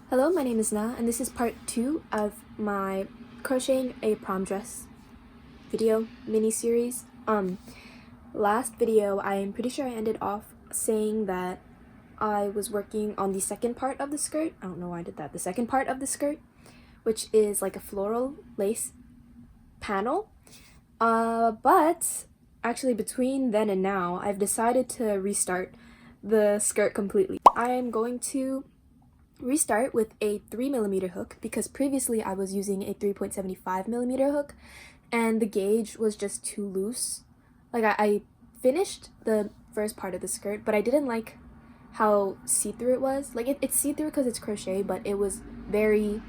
Hello, my name is Na, and this is part 2 of my crocheting a prom dress video mini-series. Last video, I'm pretty sure I ended off saying that I was working on the second part of the skirt. I don't know why I did that. The second part of the skirt, which is like a floral lace panel. But actually between then and now, I've decided to restart the skirt completely. I am going to restart with a 3mm hook because previously I was using a 3.75mm hook and the gauge was just too loose. Like I finished the first part of the skirt, but I didn't like how see-through it was. Like it's see-through because it's crochet, but it was very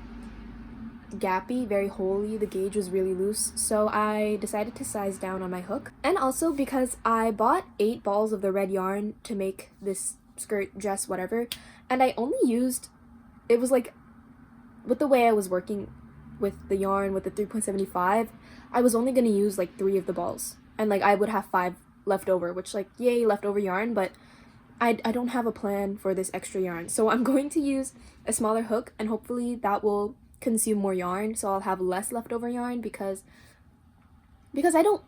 gappy, very holey. The gauge was really loose, so I decided to size down on my hook. And also because I bought 8 balls of the red yarn to make this skirt, dress, whatever, and I only used, it was like, with the way I was working with the yarn with the 3.75, I was only gonna use like 3 of the balls, and like I would have 5 left over, which like yay, leftover yarn, but I don't have a plan for this extra yarn, so I'm going to use a smaller hook and hopefully that will consume more yarn, so I'll have less leftover yarn because I don't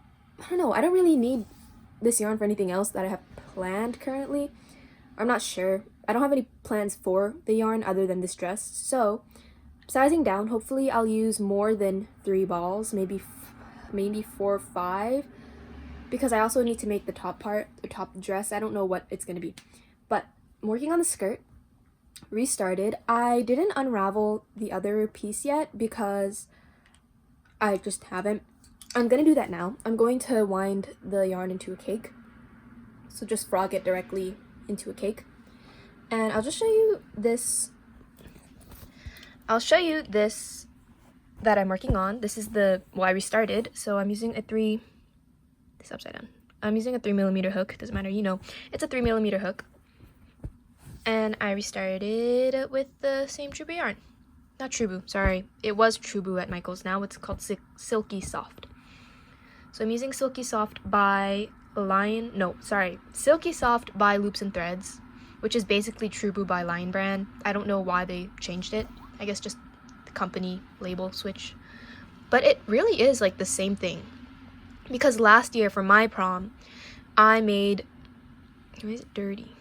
know, I don't really need this yarn for anything else that I have planned currently. I'm not sure. I don't have any plans for the yarn other than this dress, so sizing down, hopefully I'll use more than 3 balls, maybe 4 or 5, because I also need to make the top part, the top dress. I don't know what it's gonna be, but I'm working on the skirt. Restarted. I didn't unravel the other piece yet because I just haven't. I'm gonna do that now. I'm going to wind the yarn into a cake, so just frog it directly into a cake, and I'll just show you this. I'll show you this that I'm working on. This is the, well, I restarted, so I'm using a this upside down. I'm using a 3mm hook. Doesn't matter, you know, it's a 3mm hook. And I restarted with the same Trubu yarn. Not Trubu, sorry. It was Trubu at Michael's. Now it's called Silky Soft. So I'm using Silky Soft by Silky Soft by Loops and Threads, which is basically Trubu by Lion Brand. I don't know why they changed it. I guess just the company label switch. But it really is like the same thing. Because last year for my prom, I made, why is it dirty?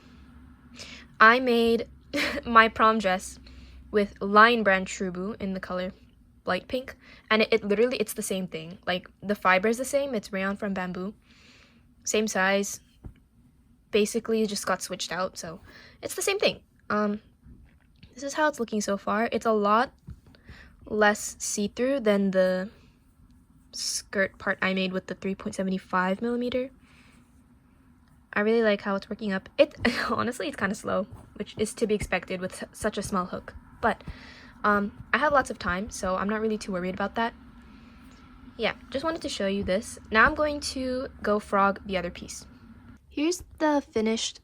I made my prom dress with Lion Brand Trubu in the color light pink, and it literally, it's the same thing. Like the fiber is the same, it's rayon from bamboo, same size, basically just got switched out, so it's the same thing. This is how it's looking so far. It's a lot less see-through than the skirt part I made with the 3.75mm. I really like how it's working up. Honestly, it's kind of slow, which is to be expected with such a small hook. But I have lots of time, so I'm not really too worried about that. Yeah, just wanted to show you this. Now I'm going to go frog the other piece. Here's the finished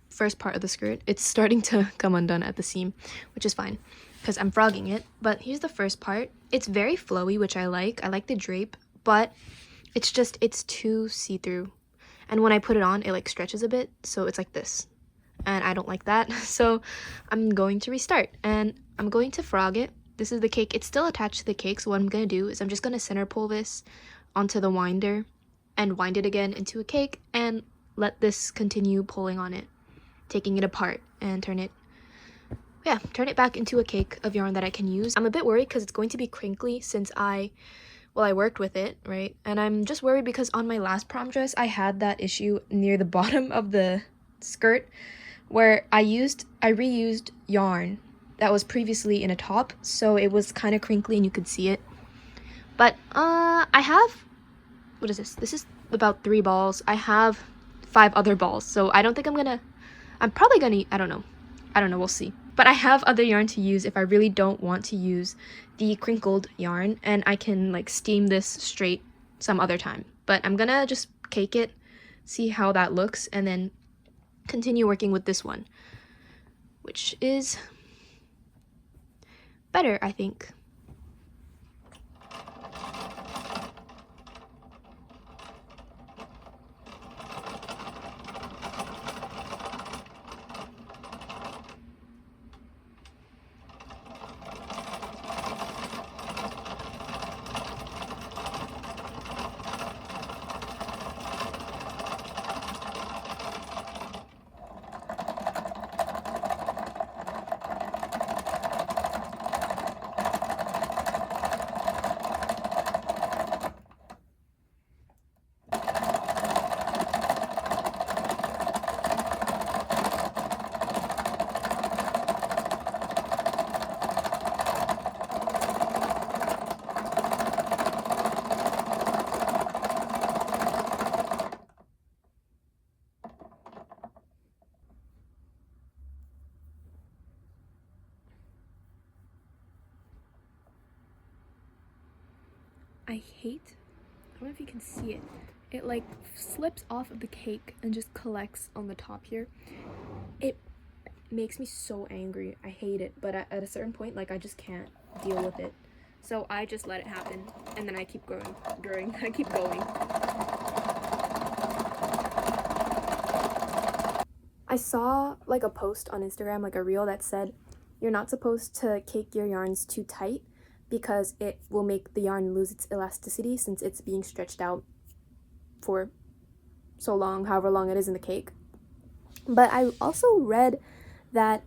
first part of the skirt. It's starting to come undone at the seam, which is fine because I'm frogging it. But here's the first part. It's very flowy, which I like. I like the drape, but it's too see-through. And when I put it on, it like stretches a bit, so it's like this. And I don't like that, so I'm going to restart. And I'm going to frog it. This is the cake. It's still attached to the cake, so what I'm going to do is I'm just going to center pull this onto the winder and wind it again into a cake and let this continue pulling on it, taking it apart and turn it back into a cake of yarn that I can use. I'm a bit worried because it's going to be crinkly since I worked with it, right? And I'm just worried because on my last prom dress, I had that issue near the bottom of the skirt where I reused yarn that was previously in a top, so it was kind of crinkly and you could see it. But I have, what is this? This is about 3 balls. I have 5 other balls, so I don't think I'm probably gonna, I don't know, we'll see. But I have other yarn to use if I really don't want to use the crinkled yarn, and I can like steam this straight some other time. But I'm gonna just cake it, see how that looks, and then continue working with this one, which is better, I think. I hate, I don't know if you can see it. It like slips off of the cake and just collects on the top here. It makes me so angry. I hate it, but at a certain point, like, I just can't deal with it. So I just let it happen, and then I keep growing. I keep going. I saw like a post on Instagram, like a reel that said, you're not supposed to cake your yarns too tight because it will make the yarn lose its elasticity since it's being stretched out for so long, however long it is in the cake. But I also read that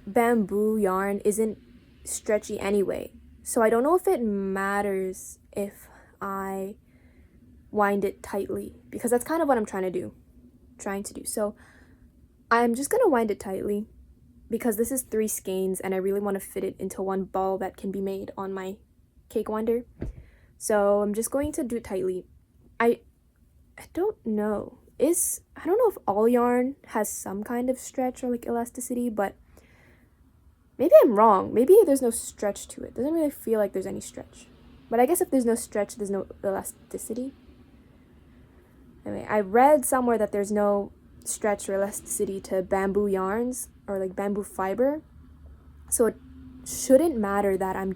bamboo yarn isn't stretchy anyway, so I don't know if it matters if I wind it tightly, because that's kind of what I'm trying to do. So I'm just gonna wind it tightly because this is 3 skeins and I really want to fit it into one ball that can be made on my cake winder. So I'm just going to do it tightly. I don't know. I don't know if all yarn has some kind of stretch or like elasticity, but maybe I'm wrong. Maybe there's no stretch to it. Doesn't really feel like there's any stretch. But I guess if there's no stretch, there's no elasticity. Anyway, I read somewhere that there's no stretch or elasticity to bamboo yarns or like bamboo fiber. So it shouldn't matter that I'm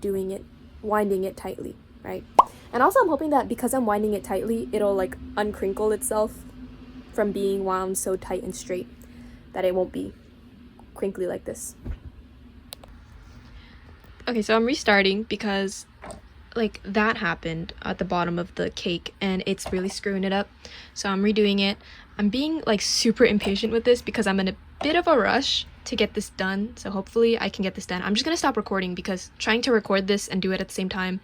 winding it tightly, right? And also I'm hoping that because I'm winding it tightly, it'll like uncrinkle itself from being wound so tight and straight that it won't be crinkly like this. Okay, so I'm restarting because like that happened at the bottom of the cake and it's really screwing it up. So I'm redoing it. I'm being like super impatient with this because I'm in a bit of a rush to get this done. So hopefully I can get this done. I'm just gonna stop recording because trying to record this and do it at the same time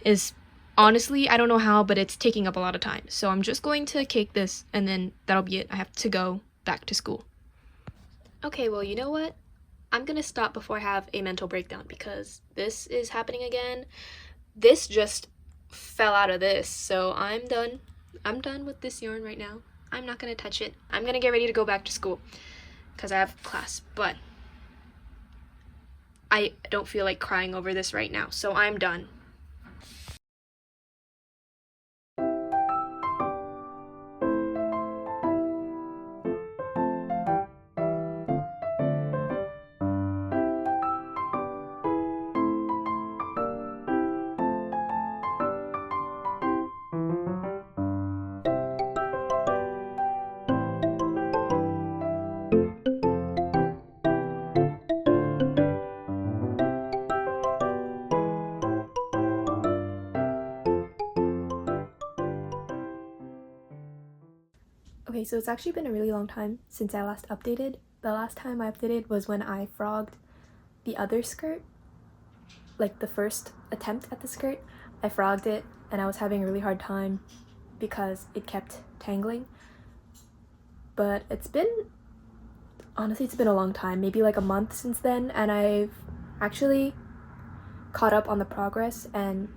is honestly, I don't know how, but it's taking up a lot of time. So I'm just going to cake this and then that'll be it. I have to go back to school. Okay, well, you know what? I'm gonna stop before I have a mental breakdown because this is happening again. This just fell out of this, so I'm done. I'm done with this yarn right now. I'm not gonna touch it. I'm gonna get ready to go back to school because I have class, but I don't feel like crying over this right now, so I'm done. Okay, so it's actually been a really long time since I last updated. The last time I updated was when I frogged the other skirt, like the first attempt at the skirt. I frogged it and I was having a really hard time because it kept tangling. But honestly, it's been a long time, maybe like a month since then, and I've actually caught up on the progress and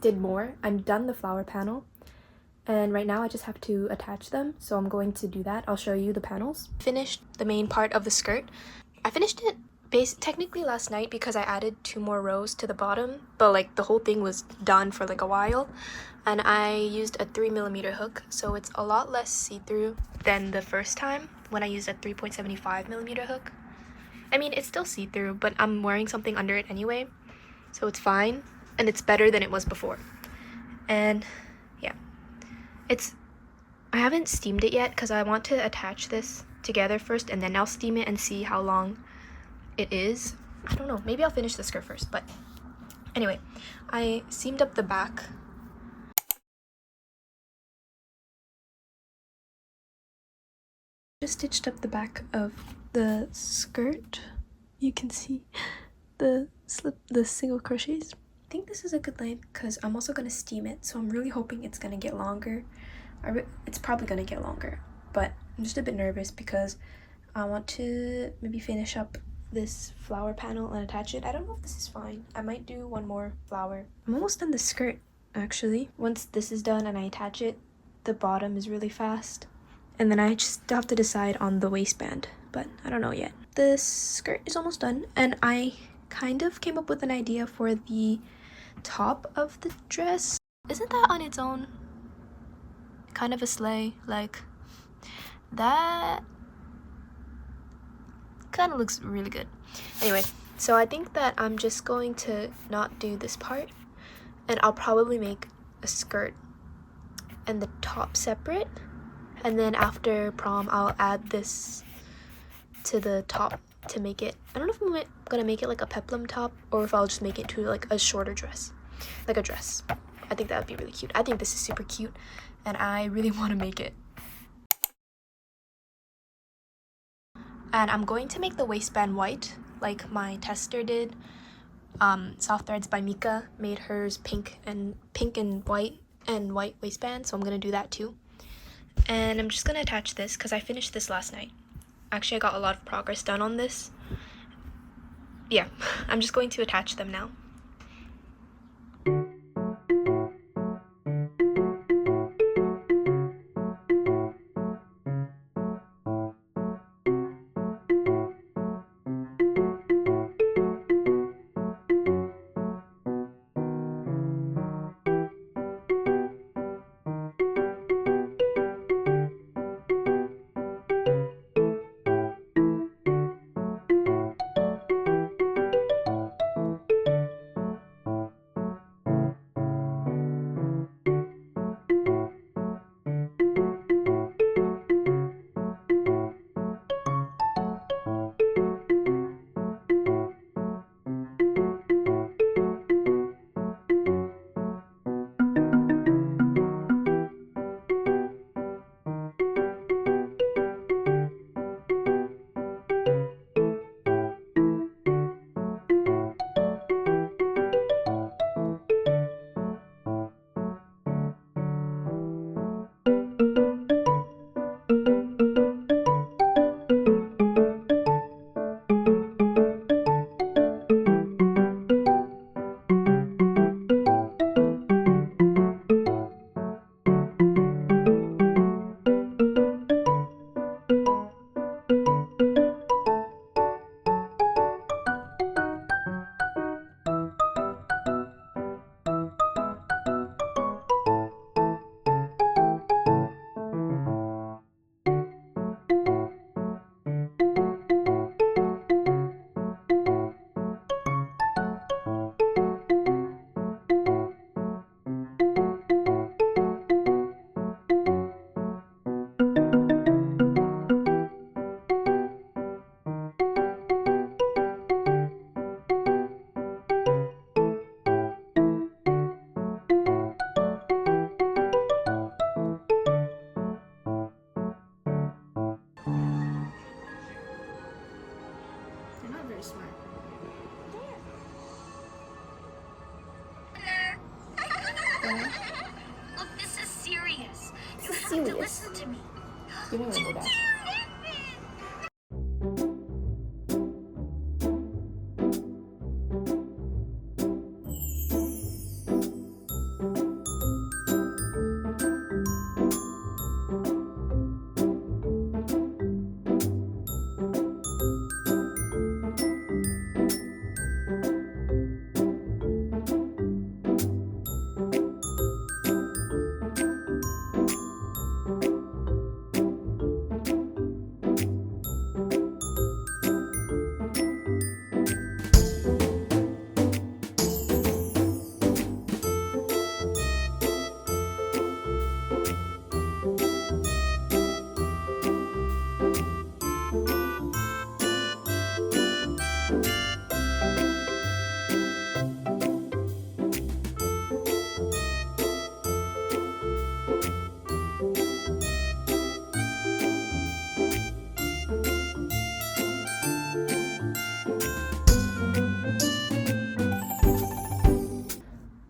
did more. I'm done the flower panel. And right now I just have to attach them, so I'm going to do that. I'll show you the panels. Finished the main part of the skirt. I finished it technically last night because I added 2 more rows to the bottom, but like the whole thing was done for like a while. And I used a 3mm hook, so it's a lot less see-through than the first time when I used a 3.75mm hook. I mean, it's still see-through, but I'm wearing something under it anyway, so it's fine, and it's better than it was before. And yeah. I haven't steamed it yet because I want to attach this together first and then I'll steam it and see how long it is. I don't know, maybe I'll finish the skirt first, but anyway, I seamed up the back. Just stitched up the back of the skirt. You can see the single crochets. I think this is a good length because I'm also going to steam it, so I'm really hoping it's going to get longer. It's probably going to get longer, but I'm just a bit nervous because I want to maybe finish up this flower panel and attach it. I don't know if this is fine. I might do one more flower. I'm almost done the skirt, actually. Once this is done and I attach it, the bottom is really fast. And then I just have to decide on the waistband, but I don't know yet. The skirt is almost done, and I kind of came up with an idea for the top of the dress. Isn't that on its own kind of a slay? Like, that kind of looks really good. Anyway, so I think that I'm just going to not do this part, and I'll probably make a skirt and the top separate, and then after prom I'll add this to the top to make it, I don't know if I'm gonna make it like a peplum top or if I'll just make it to like a shorter dress, like a dress. I think that would be really cute. I think this is super cute and I really want to make it. And I'm going to make the waistband white like my tester did. Soft Threads by Mika made hers pink and white waistband, so I'm gonna do that too. And I'm just gonna attach this because I finished this last night. Actually, I got a lot of progress done on this. Yeah, I'm just going to attach them now. Smart. Look, this is serious. You have serious. to listen to me. You don't remember that.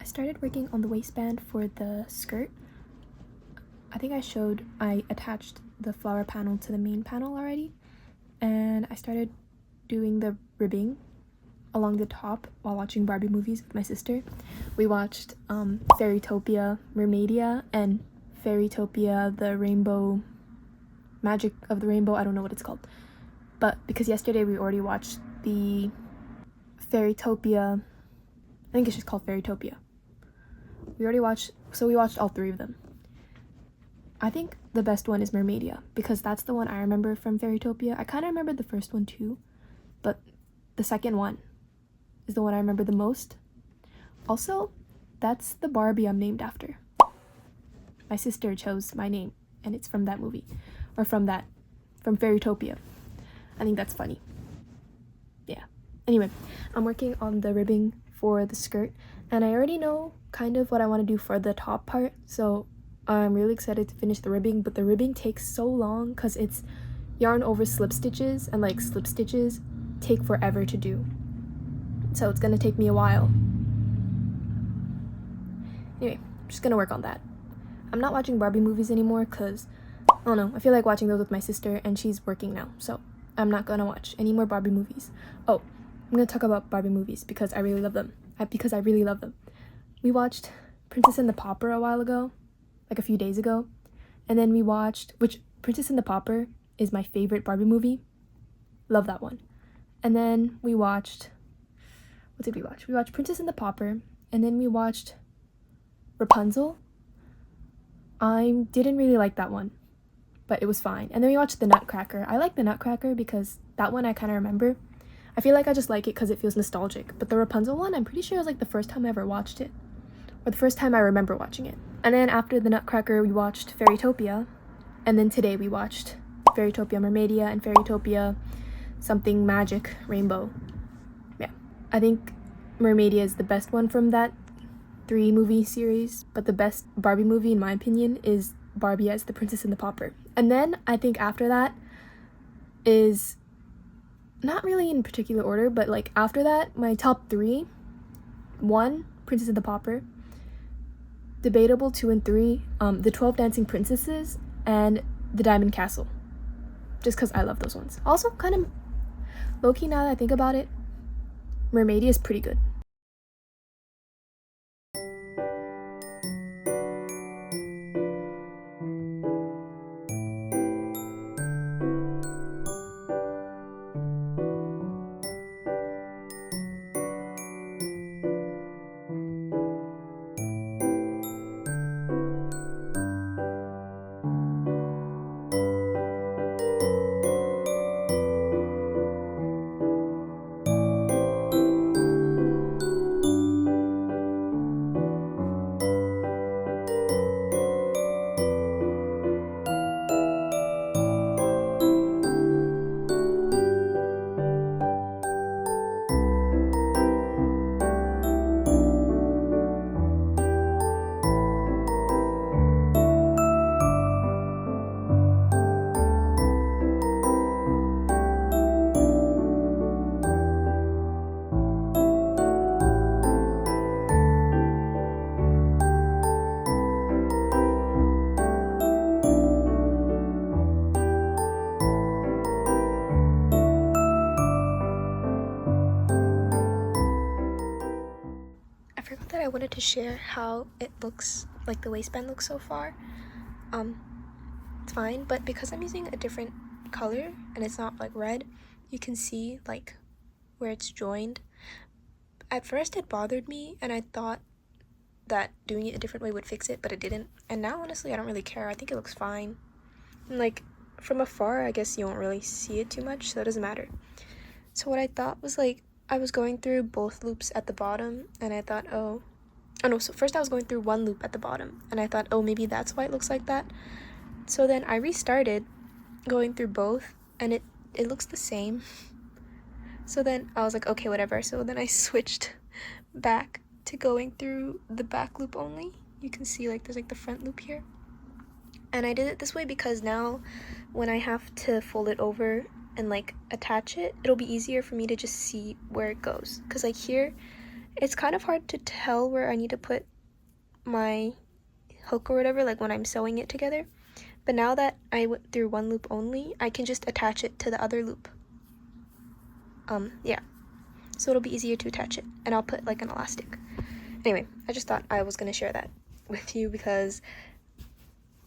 Started working on the waistband for the skirt. I think I attached the flower panel to the main panel already, and I started doing the ribbing along the top while watching Barbie movies with my sister. We watched Fairytopia Mermaidia and Fairytopia the Rainbow Magic of the Rainbow, I don't know what it's called, but because yesterday we already watched the Fairytopia I think it's just called Fairytopia. We watched all 3 of them. I think the best one is Mermaidia, because that's the one I remember from Fairytopia. I kind of remember the first one too, but the second one is the one I remember the most. Also, that's the Barbie I'm named after. My sister chose my name, and it's from that movie, or from Fairytopia. I think that's funny. Yeah. Anyway, I'm working on the ribbing for the skirt, and I already know kind of what I want to do for the top part, so I'm really excited to finish the ribbing, but the ribbing takes so long because it's yarn over slip stitches, and like slip stitches take forever to do. So it's gonna take me a while. Anyway, I'm just gonna work on that. I'm not watching Barbie movies anymore because, I don't know, I feel like watching those with my sister, and she's working now, so I'm not gonna watch any more Barbie movies. Oh, I'm gonna talk about Barbie movies because I really love them. We watched Princess and the Pauper a while ago, like a few days ago, and then we watched, which Princess and the Pauper is my favorite Barbie movie. Love that one. And then we watched, what did we watch? We watched Princess and the Pauper, and then we watched Rapunzel. I didn't really like that one, but it was fine. And then we watched The Nutcracker. I like The Nutcracker because that one I kind of remember. I feel like I just like it because it feels nostalgic. But the Rapunzel one, I'm pretty sure it was like the first time I ever watched it, or the first time I remember watching it. And then after The Nutcracker, we watched Fairytopia, and then today we watched Fairytopia Mermaidia and Fairytopia something magic rainbow. Yeah, I think Mermaidia is the best one from that 3 movie series, but the best Barbie movie in my opinion is Barbie as the Princess and the Pauper. And then I think after that is, not really in particular order, but like after that, my top 3: 1, Princess and the Pauper; debatable 2 and 3, the 12 Dancing Princesses and the Diamond Castle, just because I love those ones. Also, kind of low-key, now that I think about it, Mermaidia is pretty good. I wanted to share how it looks, like the waistband looks so far. It's fine, but because I'm using a different color and it's not like red, you can see like where it's joined. At first it bothered me and I thought that doing it a different way would fix it, but it didn't. And now honestly I don't really care. I think it looks fine. And like from afar I guess you won't really see it too much, so it doesn't matter. So what I thought was, like, I was going through both loops at the bottom and I thought, oh no, so first I was going through one loop at the bottom and I thought, oh, maybe that's why it looks like that. So then I restarted going through both and it looks the same. So then I was like, okay, whatever. So then I switched back to going through the back loop only. You can see like there's like the front loop here. And I did it this way because now when I have to fold it over and like attach it, it'll be easier for me to just see where it goes. Because like here, it's kind of hard to tell where I need to put my hook or whatever, like when I'm sewing it together. But now that I went through one loop only, I can just attach it to the other loop. Yeah. So it'll be easier to attach it. And I'll put like an elastic. Anyway, I just thought I was going to share that with you because,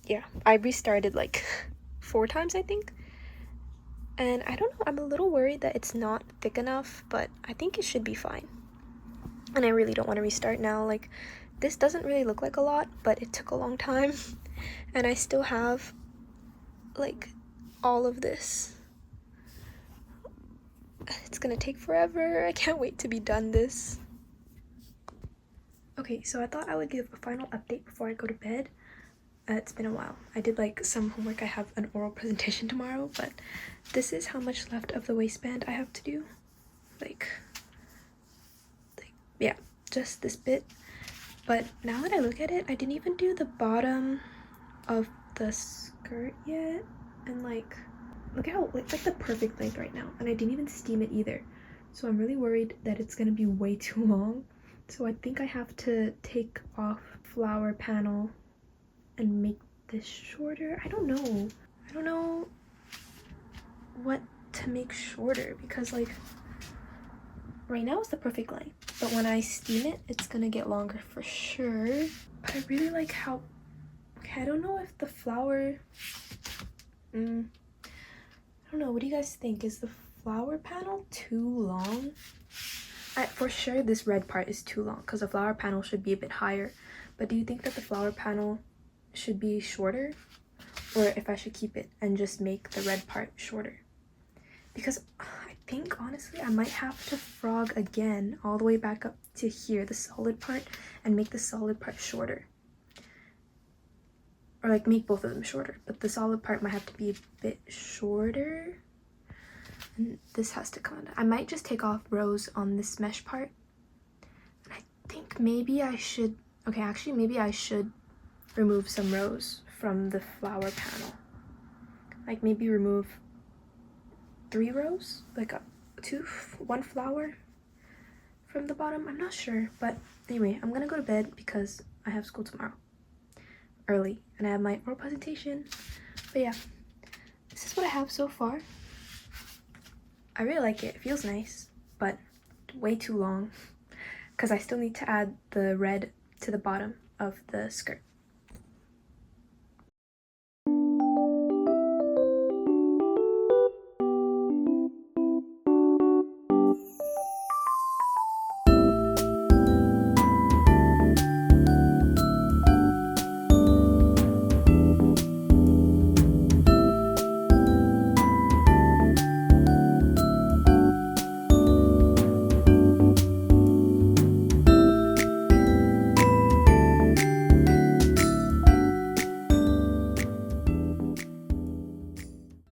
yeah, I restarted like 4 times, I think. And I don't know, I'm a little worried that it's not thick enough, but I think it should be fine. and I really don't want to restart now. Like, this doesn't really look like a lot, but it took a long time, and I still have like all of this. It's gonna take forever. I can't wait to be done this. Okay, so I thought I would give a final update before I go to bed. It's been a while. I did like some homework. I have an oral presentation tomorrow, but this is how much left of the waistband I have to do. Like yeah, just this bit. But now that I look at it, I didn't even do the bottom of the skirt yet. And like, look at how it's like the perfect length right now, and I didn't even steam it either. So I'm really worried that it's gonna be way too long. So I think I have to take off flower panel and make this shorter. I don't know what to make shorter, because like right now it's the perfect length, but when I steam it, it's gonna get longer for sure. But I really like how, okay, I don't know if the flower, I don't know, what do you guys think? Is the flower panel too long? For sure this red part is too long, because the flower panel should be a bit higher. But do you think that the flower panel should be shorter, or if I should keep it and just make the red part shorter? Because I think honestly I might have to frog again all the way back up to here, the solid part, and make the solid part shorter, or like make both of them shorter, but the solid part might have to be a bit shorter, and this has to come out. I might just take off rows on this mesh part, and I think maybe I should, okay, actually maybe I should remove some rows from the flower panel, like maybe remove 3 rows, like one flower from the bottom. I'm not sure, but anyway, I'm gonna go to bed because I have school tomorrow early and I have my oral presentation. But yeah, this is what I have so far. I really like it. It feels nice, but way too long, because I still need to add the red to the bottom of the skirt.